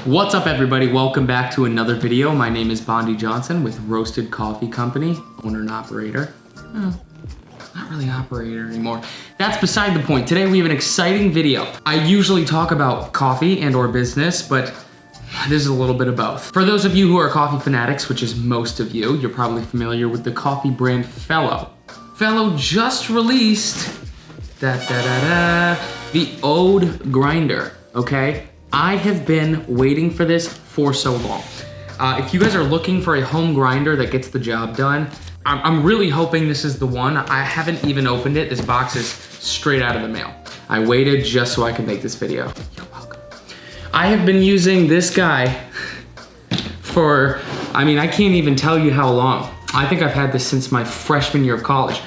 What's up everybody? Welcome back to another video. My name is Bondi Johnson with Roasted Coffee Company, owner and operator. Not really operator anymore. That's beside the point. Today we have an exciting video. I usually talk about coffee and or business, but this is a little bit of both. For those of you who are coffee fanatics, which is most of you, you're probably familiar with the coffee brand Fellow. Fellow just released the ODE grinder, okay? I have been waiting for this for so long. If you guys are looking for a home grinder that gets the job done, I'm really hoping this is the one. I haven't even opened it. This box is straight out of the mail. I waited just so I could make this video. You're welcome. I have been using this guy for, I can't even tell you how long. I think I've had this since my freshman year of college.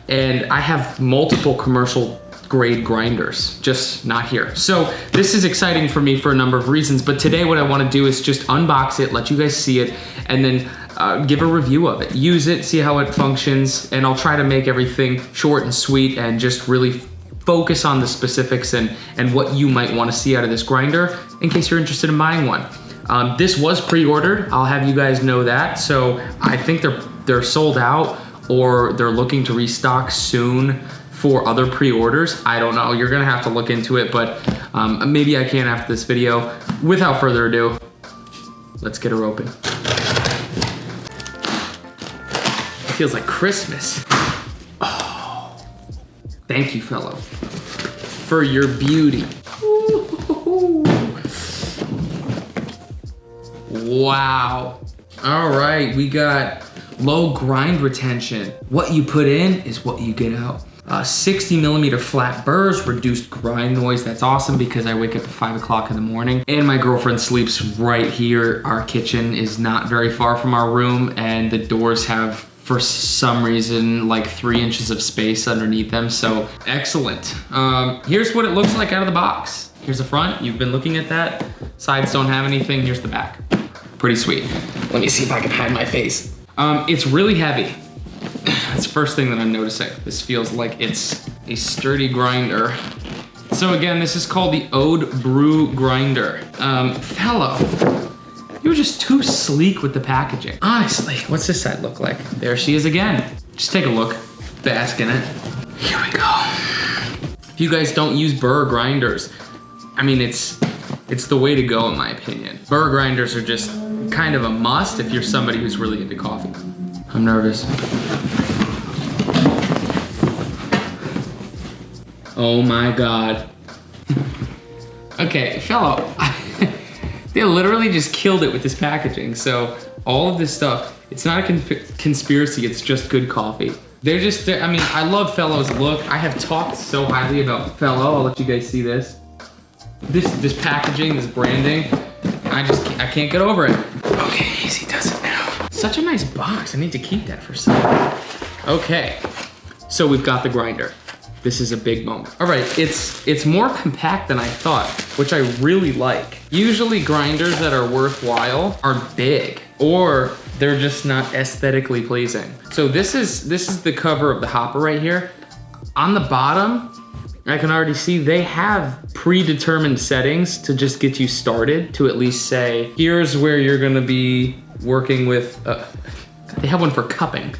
And I have multiple commercial grade grinders, just not here. So this is exciting for me for a number of reasons, but today what I wanna do is just unbox it, let you guys see it, and then give a review of it. Use it, see how it functions, and I'll try to make everything short and sweet and just really focus on the specifics and what you might wanna see out of this grinder in case you're interested in buying one. This was pre-ordered, I'll have you guys know that, so I think they're sold out or they're looking to restock soon for other pre-orders. I don't know, you're gonna have to look into it, but maybe I can after this video. Without further ado, let's get her open. It feels like Christmas. Oh, thank you, Fellow, for your beauty. Ooh. Wow. All right, we got low grind retention. What you put in is what you get out. 60 millimeter flat burrs, reduced grind noise. That's awesome because I wake up at 5 o'clock in the morning and my girlfriend sleeps right here. Our kitchen is not very far from our room and the doors have, for some reason, like 3 inches of space underneath them, so excellent. Here's what it looks like out of the box. Here's the front, you've been looking at that. Sides don't have anything, here's the back. Pretty sweet. Let me see if I can hide my face. It's really heavy. That's the first thing that I'm noticing. This feels like it's a sturdy grinder. So again, this is called the ODE Brew Grinder. Fellow, you were just too sleek with the packaging. Honestly, what's this side look like? There she is again. Just take a look, bask in it. Here we go. If you guys don't use burr grinders, it's the way to go in my opinion. Burr grinders are just kind of a must if you're somebody who's really into coffee. I'm nervous. Oh my God. Okay, Fellow, they literally just killed it with this packaging. So all of this stuff, it's not a conspiracy, it's just good coffee. I love Fellow's look. I have talked so highly about Fellow. I'll let you guys see this. This packaging, this branding, I can't get over it. Okay, easy does it now. Such a nice box, I need to keep that for some. Okay, so we've got the grinder. This is a big moment. All right, it's more compact than I thought, which I really like. Usually grinders that are worthwhile are big, or they're just not aesthetically pleasing. So this is the cover of the hopper right here. On the bottom, I can already see they have predetermined settings to just get you started, to at least say, here's where you're gonna be working with, they have one for cupping.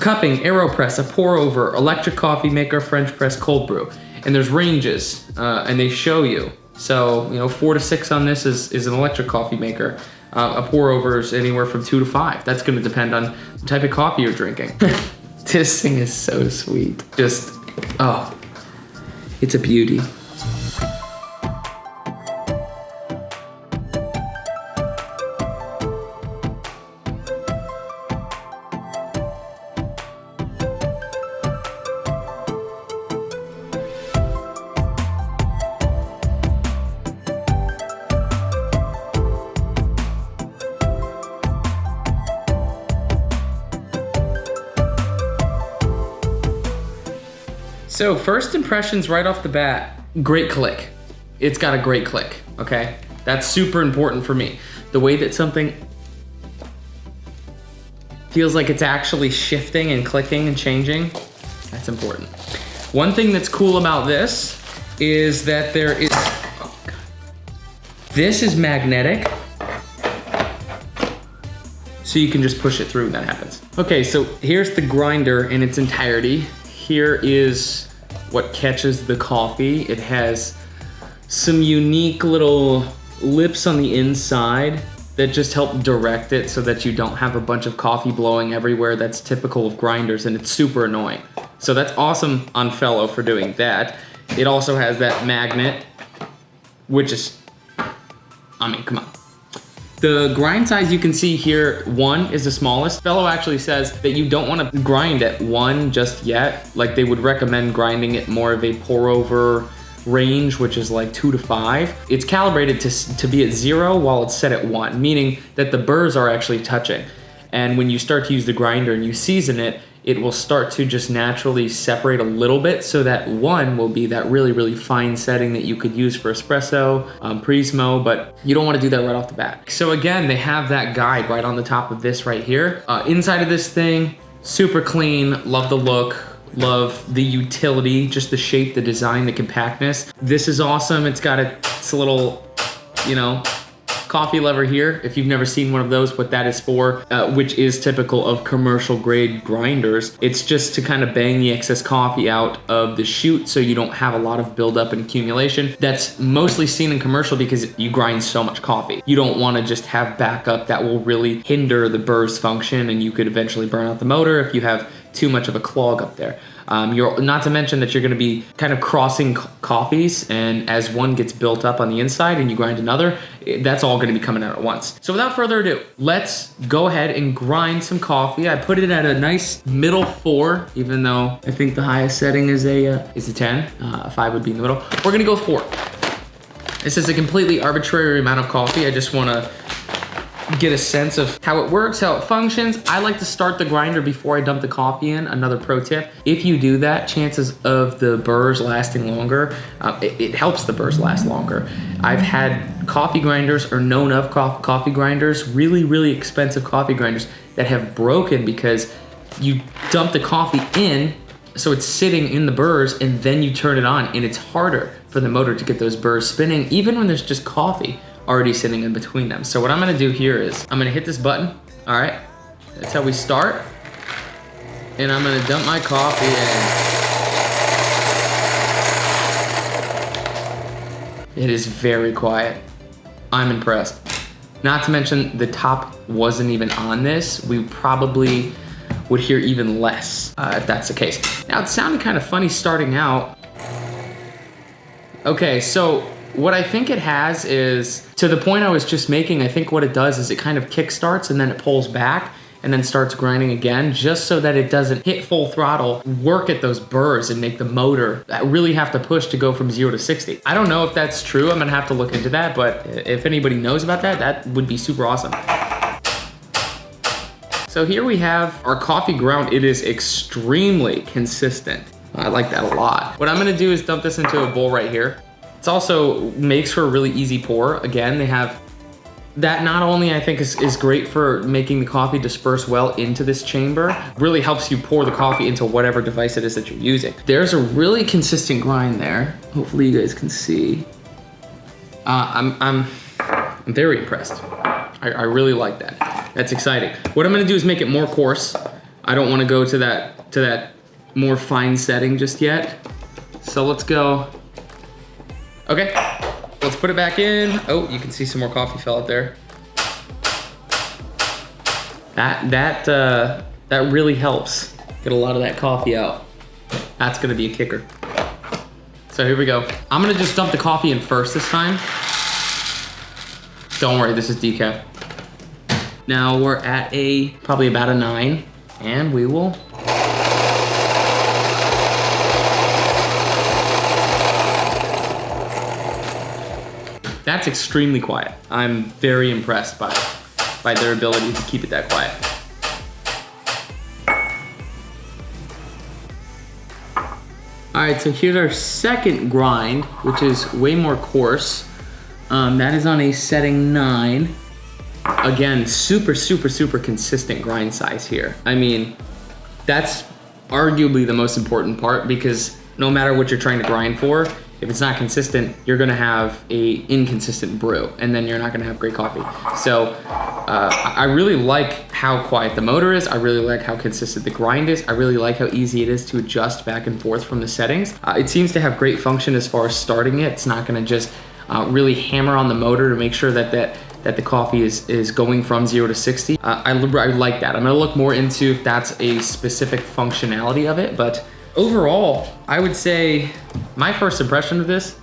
Cupping, AeroPress, a pour over, electric coffee maker, French press, cold brew. And there's ranges, and they show you. So, 4 to 6 on this is an electric coffee maker. A pour over is anywhere from 2 to 5. That's gonna depend on the type of coffee you're drinking. This thing is so sweet. Just, oh, it's a beauty. So first impressions right off the bat, great click. It's got a great click, okay? That's super important for me. The way that something feels like it's actually shifting and clicking and changing, that's important. One thing that's cool about this is that there is, oh God. This is magnetic, so you can just push it through and that happens. Okay, so here's the grinder in its entirety. Here is what catches the coffee. It has some unique little lips on the inside that just help direct it so that you don't have a bunch of coffee blowing everywhere. That's typical of grinders, and it's super annoying. So that's awesome on Fellow for doing that. It also has that magnet, which is, I mean, come on. The grind size you can see here, 1 is the smallest. Fellow actually says that you don't want to grind at 1 just yet. Like, they would recommend grinding it more of a pour over range, which is like 2 to 5. It's calibrated to be at 0 while it's set at 1, meaning that the burrs are actually touching. And when you start to use the grinder and you season it, it will start to just naturally separate a little bit, so that 1 will be that really, really fine setting that you could use for espresso, Prismo, but you don't want to do that right off the bat. So again, they have that guide right on the top of this right here. Inside of this thing, super clean, love the look, love the utility, just the shape, the design, the compactness. This is awesome. It's got it's a little, you know, coffee lever here. If you've never seen one of those, what that is for, which is typical of commercial grade grinders. It's just to kind of bang the excess coffee out of the chute so you don't have a lot of buildup and accumulation. That's mostly seen in commercial because you grind so much coffee. You don't want to just have backup that will really hinder the burr's function, and you could eventually burn out the motor if you have too much of a clog up there. You're not to mention that you're going to be kind of crossing coffees, and as one gets built up on the inside and you grind another, that's all going to be coming out at once. So without further ado, let's go ahead and grind some coffee. I put it at a nice middle 4, even though I think the highest setting is a 10. 5 would be in the middle. We're going to go 4. This is a completely arbitrary amount of coffee. I just want to get a sense of how it works, how it functions. I like to start the grinder before I dump the coffee in. Another pro tip, if you do that, chances of the burrs lasting longer, it helps the burrs last longer. I've had coffee grinders, or known of coffee grinders, really, really expensive coffee grinders that have broken because you dump the coffee in, so it's sitting in the burrs, and then you turn it on, and it's harder for the motor to get those burrs spinning, even when there's just coffee already sitting in between them. So what I'm gonna do here is, I'm gonna hit this button, all right? That's how we start. And I'm gonna dump my coffee in. It is very quiet. I'm impressed. Not to mention, the top wasn't even on this. We probably would hear even less if that's the case. Now, it sounded kind of funny starting out. Okay, so what I think it has is, to the point I was just making, I think what it does is it kind of kick starts and then it pulls back and then starts grinding again, just so that it doesn't hit full throttle, work at those burrs and make the motor really have to push to go from 0 to 60. I don't know if that's true. I'm gonna have to look into that, but if anybody knows about that, that would be super awesome. So here we have our coffee ground. It is extremely consistent. I like that a lot. What I'm gonna do is dump this into a bowl right here. It also makes for a really easy pour. Again, they have that, not only I think is great for making the coffee disperse well into this chamber, really helps you pour the coffee into whatever device it is that you're using. There's a really consistent grind there. Hopefully you guys can see. I'm very impressed. I really like that. That's exciting. What I'm gonna do is make it more coarse. I don't wanna go to that more fine setting just yet. So let's go. Okay, let's put it back in. Oh, you can see some more coffee fell out there. That really helps get a lot of that coffee out. That's gonna be a kicker. So here we go. I'm gonna just dump the coffee in first this time. Don't worry, this is decaf. Now we're at probably about a 9, and we will. That's extremely quiet. I'm very impressed by their ability to keep it that quiet. All right, so here's our second grind, which is way more coarse. That is on a setting 9. Again, super, super, super consistent grind size here. I mean, that's arguably the most important part, because no matter what you're trying to grind for, If it's not consistent, you're gonna have a inconsistent brew, and then you're not gonna have great coffee. So I really like how quiet the motor is. I really like how consistent the grind is. I really like how easy it is to adjust back and forth from the settings. It seems to have great function as far as starting it. It's not gonna just really hammer on the motor to make sure that the coffee is going from 0 to 60. I like that. I'm gonna look more into if that's a specific functionality of it, but overall, I would say my first impression of this,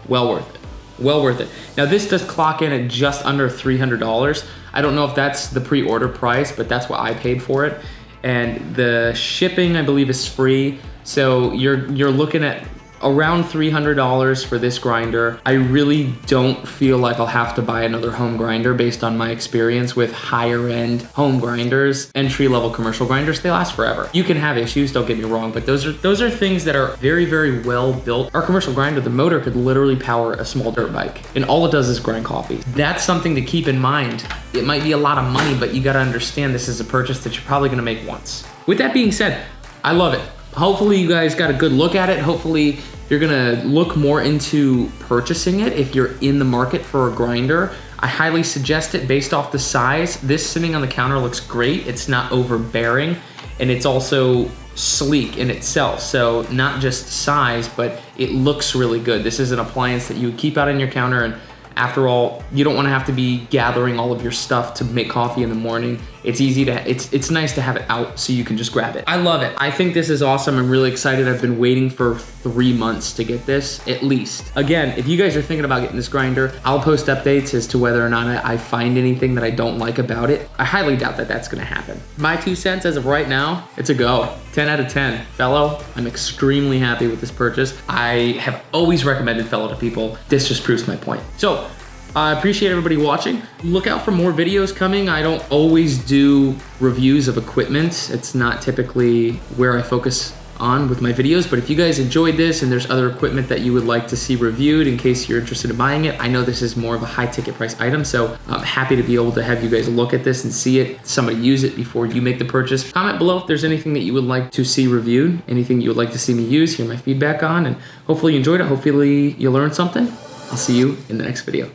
well worth it. Well worth it. Now this does clock in at just under $300. I don't know if that's the pre-order price, but that's what I paid for it. And the shipping, I believe, is free. So you're looking at around $300 for this grinder. I really don't feel like I'll have to buy another home grinder based on my experience with higher end home grinders. Entry level commercial grinders, they last forever. You can have issues, don't get me wrong, but those are things that are very, very well built. Our commercial grinder, the motor could literally power a small dirt bike, and all it does is grind coffee. That's something to keep in mind. It might be a lot of money, but you gotta understand this is a purchase that you're probably gonna make once. With that being said, I love it. Hopefully you guys got a good look at it. Hopefully you're gonna look more into purchasing it if you're in the market for a grinder. I highly suggest it based off the size. This sitting on the counter looks great. It's not overbearing, and it's also sleek in itself. So not just size, but it looks really good. This is an appliance that you would keep out on your counter, and after all, you don't want to have to be gathering all of your stuff to make coffee in the morning. It's easy to, it's nice to have it out so you can just grab it. I love it. I think this is awesome. I'm really excited. I've been waiting for 3 months to get this, at least. Again, if you guys are thinking about getting this grinder, I'll post updates as to whether or not I find anything that I don't like about it. I highly doubt that that's gonna happen. My 2 cents as of right now, it's a go. 10 out of 10. Fellow, I'm extremely happy with this purchase. I have always recommended Fellow to people. This just proves my point. So, I appreciate everybody watching. Look out for more videos coming. I don't always do reviews of equipment. It's not typically where I focus on with my videos, but if you guys enjoyed this and there's other equipment that you would like to see reviewed in case you're interested in buying it, I know this is more of a high ticket price item, so I'm happy to be able to have you guys look at this and see it, somebody use it before you make the purchase. Comment below if there's anything that you would like to see reviewed, anything you would like to see me use, hear my feedback on, and hopefully you enjoyed it. Hopefully you learned something. I'll see you in the next video.